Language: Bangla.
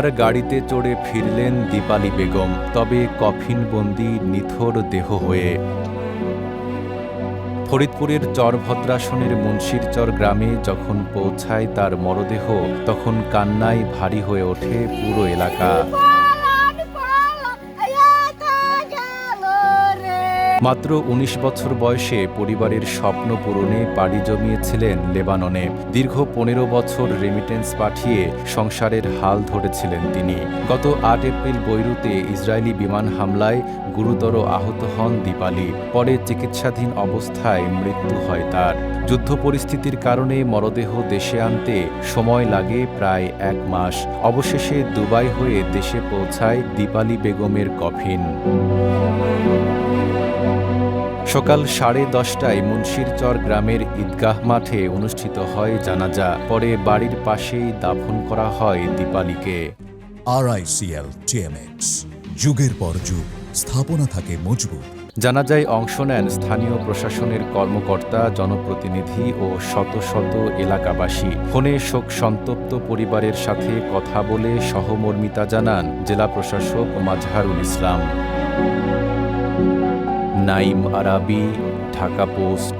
এবার গাড়িতে চড়ে ফিরলেন দীপালি বেগম, তবে কফিনবন্দি নিথর দেহ হয়ে। ফরিদপুরের চরভদ্রাসনের মুন্সিরচর গ্রামে যখন পৌঁছায় তার মরদেহ, তখন কান্নায় ভারী হয়ে ওঠে পুরো এলাকা। মাত্র ১৯ বছর বয়সে পরিবারের স্বপ্ন পূরণে পাড়ি জমিয়েছিলেন লেবাননে। দীর্ঘ ১৫ বছর রেমিটেন্স পাঠিয়ে সংসারের হাল ধরেছিলেন তিনি। গত ৮ এপ্রিল বৈরুতে ইসরায়েলি বিমান হামলায় গুরুতর আহত হন দীপালি। পরে চিকিৎসাধীন অবস্থায় মৃত্যু হয় তার। যুদ্ধ পরিস্থিতির কারণে মরদেহ দেশে আনতে সময় লাগে প্রায় ১ মাস। অবশেষে দুবাই হয়ে দেশে পৌঁছায় দীপালি বেগমের কফিন। সকাল 10:30টায় মুন্সিরচর গ্রামের ঈদগাহ মাঠে অনুষ্ঠিত হয় জানাজা। পরে বাড়ির পাশেই দাফন করা হয় দীপালিকে। RICL TMX, যুগের পর যুগ স্থাপনা থাকে মজবুত। জানাজায় অংশ নেন স্থানীয় প্রশাসনের কর্মকর্তা, জনপ্রতিনিধি ও শত শত এলাকাবাসী। ফোনে শোক সন্তপ্ত পরিবারের সাথে কথা বলে সহমর্মিতা জানান জেলা প্রশাসক মাজহারুল ইসলাম। নাইম আরাবী, ঢাকা পোস্ট।